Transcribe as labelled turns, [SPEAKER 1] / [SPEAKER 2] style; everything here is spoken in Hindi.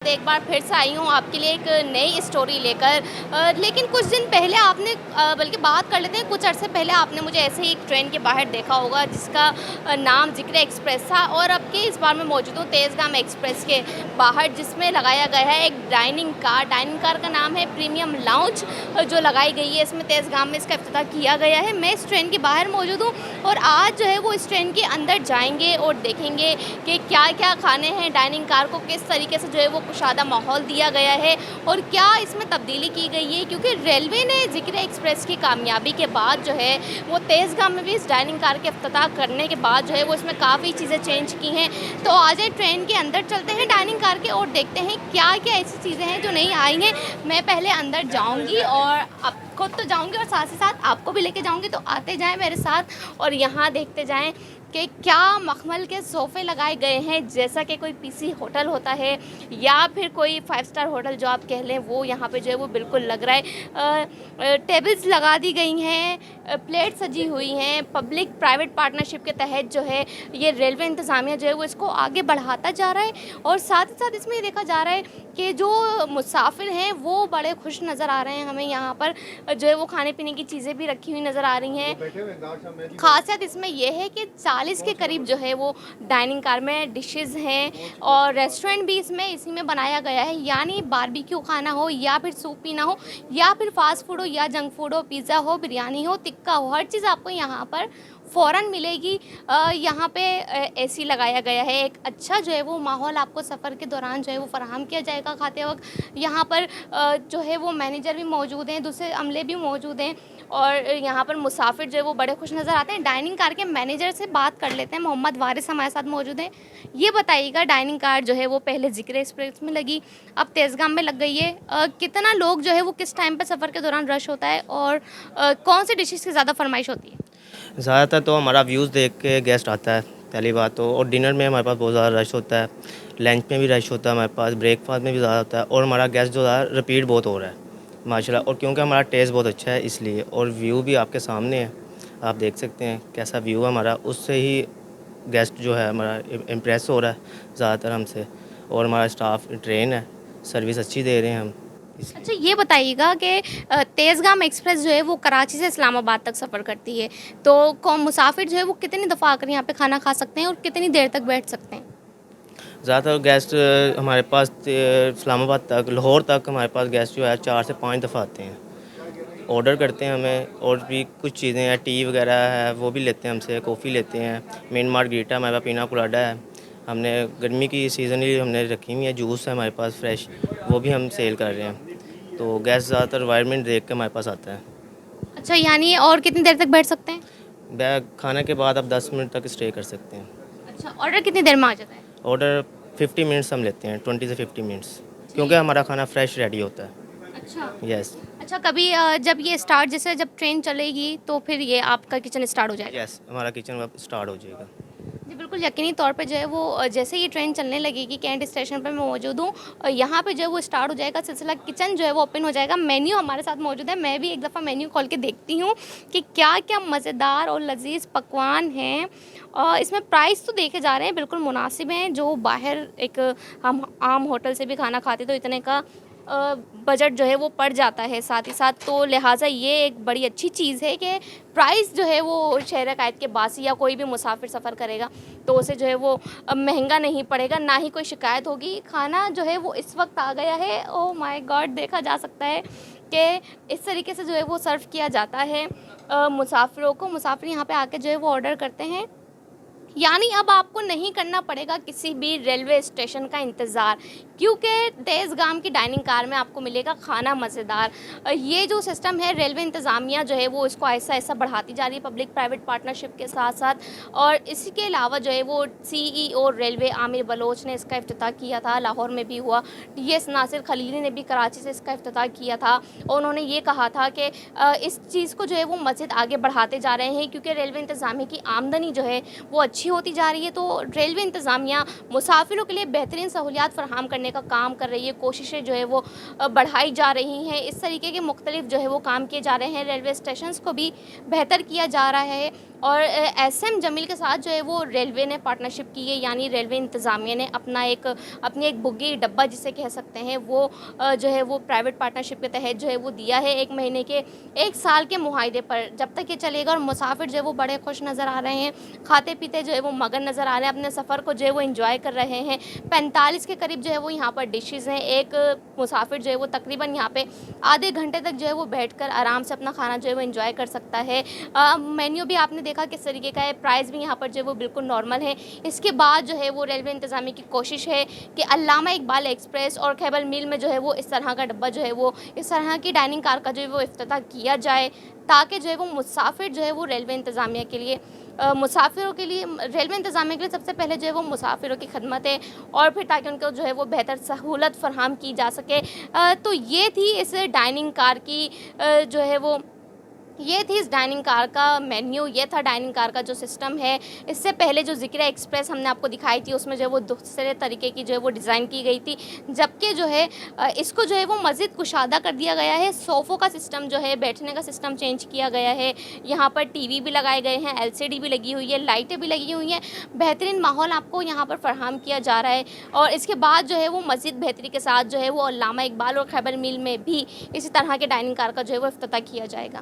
[SPEAKER 1] से एक बार फिर से आई हूँ आपके लिए एक नई स्टोरी लेकर। लेकिन कुछ दिन पहले आपने बल्कि बात कर लेते हैं, कुछ अरसे पहले आपने मुझे ऐसे ही एक ट्रेन के बाहर देखा होगा जिसका नाम ज़िक्र एक्सप्रेस था, और अब के इस बार मैं मौजूद हूँ तेज़गाम एक्सप्रेस के बाहर, जिसमें लगाया गया है एक डाइनिंग कार। डाइनिंग कार का नाम है प्रीमियम लाउंज, जो लगाई गई है इसमें तेज़गाम में, इसका इफ्तिताह किया गया है। मैं इस ट्रेन के बाहर मौजूद हूँ और आज जो है वो इस ट्रेन के अंदर जाएंगे और देखेंगे कि क्या क्या खाने हैं। डाइनिंग कार को किस तरीके से जो है वो कुशादा माहौल दिया गया है और क्या इसमें तब्दीली की गई है, क्योंकि रेलवे ने ज़िक्र एक्सप्रेस की कामयाबी के बाद जो है वो तेज़गाम में भी इस डाइनिंग कार के इफ्तिताह करने के बाद जो है वो इसमें काफ़ी चीज़ें चेंज की हैं। तो आज ट्रेन के अंदर चलते हैं डाइनिंग कार के और देखते हैं क्या क्या ऐसी चीज़ें हैं जो नहीं आई हैं। मैं पहले अंदर जाऊँगी और अब खुद तो जाऊँगी और साथ ही साथ आपको भी लेके जाऊँगी, तो आते जाएँ मेरे साथ और यहाँ देखते जाएँ कि क्या मखमल के सोफ़े लगाए गए हैं, जैसा कि कोई पीसी होटल होता है या फिर कोई 5 स्टार होटल जो आप कह लें, वो यहाँ पे जो है वो बिल्कुल लग रहा है। टेबल्स लगा दी गई हैं, प्लेट सजी हुई हैं। पब्लिक प्राइवेट पार्टनरशिप के तहत जो है ये रेलवे इंतज़ामिया जो है वो इसको आगे बढ़ाता जा रहा है, और साथ ही साथ इसमें ये देखा जा रहा है कि जो मुसाफिर हैं वो बड़े खुश नज़र आ रहे हैं। हमें यहाँ पर जो है वो खाने पीने की चीज़ें भी रखी हुई नज़र आ रही हैं। खासियत इसमें यह है कि 40 के करीब जो है वो डाइनिंग कार में डिशेस हैं, और रेस्टोरेंट भी इसमें इसी में बनाया गया है। यानी बारबेक्यू खाना हो या फिर सूप पीना हो या फिर फास्ट फूड हो या जंक फूड हो, पिज़्ज़ा हो, बिरयानी हो, टिक्का हो, हर चीज़ आपको यहाँ पर फ़ौरन मिलेगी। यहाँ पे एसी लगाया गया है, एक अच्छा जो है वो माहौल आपको सफ़र के दौरान जो है वो फ़राहम किया जाएगा खाते वक्त। यहाँ पर जो है वो मैनेजर भी मौजूद हैं, दूसरे अमले भी मौजूद हैं, और यहाँ पर मुसाफिर जो है वो बड़े खुश नज़र आते हैं। डाइनिंग कार के मैनेजर से बात कर लेते हैं, मोहम्मद वारिस हमारे साथ मौजूद हैं। ये बताइएगा, डाइनिंग कार जो है वो पहले ज़िक्र एक्सप्रेस में लगी, अब तेज़गाम में लग गई है। कितना लोग जो है वो किस टाइम पर सफ़र के दौरान रश होता है, और कौन सी डिशेज़ की ज़्यादा फरमाइश होती है?
[SPEAKER 2] ज़्यादातर तो हमारा व्यूज़ देख के गेस्ट आता है पहली बात तो, और डिनर में हमारे पास बहुत ज़्यादा रश होता है, लंच में भी रश होता है हमारे पास, ब्रेकफास्ट में भी ज़्यादा होता है, और हमारा गेस्ट जो है रिपीट बहुत हो रहा है माशाल्लाह। और क्योंकि हमारा टेस्ट बहुत अच्छा है इसलिए, और व्यू भी आपके सामने है, आप देख सकते हैं कैसा व्यू है हमारा, उससे ही गेस्ट जो है हमारा इम्प्रेस हो रहा है ज़्यादातर हमसे। और हमारा स्टाफ ट्रेन है, सर्विस अच्छी दे रहे हैं हम इसलिए।
[SPEAKER 1] अच्छा, ये बताइएगा कि तेज़गाम एक्सप्रेस जो है वो कराची से इस्लामाबाद तक सफ़र करती है, तो कौन मुसाफिर जो है वो कितनी दफ़ा आकर यहाँ पे खाना खा सकते हैं और कितनी देर तक बैठ सकते हैं?
[SPEAKER 2] ज़्यादातर गेस्ट हमारे पास इस्लामाबाद तक, लाहौर तक हमारे पास गेस्ट जो है 4 से 5 दफ़ा आते हैं, ऑर्डर करते हैं हमें। और भी कुछ चीज़ें हैं, टी वगैरह है वो भी लेते हैं हमसे, कॉफ़ी लेते हैं, मिंट मार्गरीटा हमारे पास, पीना कोलाडा है, हमने गर्मी की सीज़नली हमने रखी हुई है, जूस है हमारे पास फ्रेश, वो भी हम सेल कर रहे हैं। तो गेस्ट ज़्यादातर एनवायरनमेंट देख के हमारे पास आता है।
[SPEAKER 1] अच्छा, यानी और कितनी देर तक बैठ सकते हैं?
[SPEAKER 2] बैग खाने के बाद आप 10 मिनट तक स्टे कर सकते हैं।
[SPEAKER 1] अच्छा, ऑर्डर कितनी देर में आ जाता है?
[SPEAKER 2] ऑर्डर 50 मिनट्स हम लेते हैं, 20 से 50 मिनट्स, क्योंकि
[SPEAKER 1] ठीक।
[SPEAKER 2] हमारा खाना फ्रेश रेडी होता है।
[SPEAKER 1] अच्छा।
[SPEAKER 2] यस।
[SPEAKER 1] अच्छा, कभी जब ये स्टार्ट, जैसे जब ट्रेन चलेगी तो फिर ये आपका किचन स्टार्ट हो जाएगा?
[SPEAKER 2] यस, हमारा किचन अब स्टार्ट हो जाएगा।
[SPEAKER 1] जी, बिल्कुल यकीनी तौर पे जो है वो जैसे ही ट्रेन चलने लगेगी, कैंट स्टेशन पर मैं मौजूद हूँ, यहाँ पे जो है वो स्टार्ट हो जाएगा सिलसिला, किचन जो है वो ओपन हो जाएगा। मेन्यू हमारे साथ मौजूद है, मैं भी एक दफ़ा मेन्यू खोल के देखती हूँ कि क्या-क्या मज़ेदार और लज़ीज़ पकवान हैं। इसमें प्राइस तो देखे जा रहे हैं बिल्कुल मुनासिब हैं, जो बाहर एक हम आम होटल से भी खाना खाते तो इतने का बजट जो है वो पड़ जाता है साथ ही साथ, तो लिहाजा ये एक बड़ी अच्छी चीज़ है कि प्राइस जो है वो शहर क़ायद के बासी या कोई भी मुसाफिर सफ़र करेगा तो उसे जो है वो महंगा नहीं पड़ेगा, ना ही कोई शिकायत होगी। खाना जो है वो इस वक्त आ गया है, ओह माय गॉड, देखा जा सकता है कि इस तरीके से जो है वो सर्व किया जाता है मुसाफिरों को। मुसाफिर यहाँ पे आके जो है वो ऑर्डर करते हैं, यानी अब आपको नहीं करना पड़ेगा किसी भी रेलवे स्टेशन का इंतज़ार, क्योंकि तेज़गाम की डाइनिंग कार में आपको मिलेगा खाना मज़ेदार। ये जो सिस्टम है रेलवे इंतज़ामिया जो है वो इसको ऐसा ऐसा बढ़ाती जा रही है पब्लिक प्राइवेट पार्टनरशिप के साथ साथ। और इसके अलावा जो है वो CEO रेलवे आमिर बलोच ने इसका इफ्तिताह किया था, लाहौर में भी हुआ। TS नासिर खलीली ने भी कराची से इसका इफ्तिताह किया था, और उन्होंने ये कहा था कि इस चीज़ को जो है वो मज़ीद आगे बढ़ाते जा रहे हैं, क्योंकि रेलवे इंतज़ामिया की आमदनी जो है वो अच्छी अच्छी होती जा रही है, तो रेलवे इंतज़ामिया मुसाफिरों के लिए बेहतरीन सहूलियात फ़राहम करने का काम कर रही है। कोशिशें जो है वो बढ़ाई जा रही हैं। इस तरीके के मुख्तलिफ जो है वो काम किए जा रहे हैं। रेलवे स्टेशंस को भी बेहतर किया जा रहा है और एसएम जमील के साथ जो है वो रेलवे ने पार्टनरशिप की है, यानी रेलवे इंतज़ामिया ने अपनी एक बुग्गी डब्बा जिसे कह सकते हैं वो जो है वो प्राइवेट पार्टनरशिप के तहत जो है वो दिया है 1 महीने के 1 साल के मुआहदे पर। जब तक ये चलेगा और मुसाफिर जो है वो बड़े खुश नज़र आ रहे हैं, खाते पीते जो है वो मगन नज़र आ रहे हैं, अपने सफ़र को जो है वो एंजॉय कर रहे हैं। 45 के करीब जो है वो यहाँ पर डिशेज़ हैं। एक मुसाफिर जो है वो तकरीबन यहाँ पे आधे घंटे तक जो है वो बैठकर आराम से अपना खाना जो है वो एंजॉय कर सकता है। मेन्यू भी आपने देखा किस तरीके का है, प्राइस भी यहाँ पर जो है वो बिल्कुल नॉर्मल है। इसके बाद जो है वो रेलवे इंतज़ामिया की कोशिश है कि अल्लामा इकबाल एक्सप्रेस और खैबर मिल में जो है वो इस तरह का डब्बा जो है वो इस तरह की डाइनिंग कार का जो है वो इफ्तिताह किया जाए, ताकि जो है वो मुसाफिर जो है वो रेलवे इंतज़ामिया के लिए मुसाफिरों के लिए रेलवे इंतज़ामिया के लिए सबसे पहले जो है वो मुसाफिरों की खदमत है और फिर ताकि उनको जो है वो बेहतर सहूलत फ़राहम की जा सके। तो ये थी इस डाइनिंग कार की जो है वो ये थी इस डाइनिंग कार का मेन्यू, ये था डाइनिंग कार का जो सिस्टम है। इससे पहले जो ज़िक्र एक्सप्रेस हमने आपको दिखाई थी उसमें जो है वो दूसरे तरीके की जो है वो डिज़ाइन की गई थी, जबकि जो है इसको जो है वो मज़ीद कुशादा कर दिया गया है। सोफ़ों का सिस्टम जो है, बैठने का सिस्टम चेंज किया गया है। यहाँ पर टीवी भी लगाए गए हैं, एलसीडी भी लगी हुई है, लाइटें भी लगी हुई हैं। बेहतरीन माहौल आपको यहाँ पर फराहम किया जा रहा है और इसके बाद जो है वो मज़ीद बेहतरी के साथ जो है वो अल्लामा इकबाल और खैबर मिल में भी इसी तरह के डाइनिंग कार का जो है वो इफ्तिताह किया जाएगा।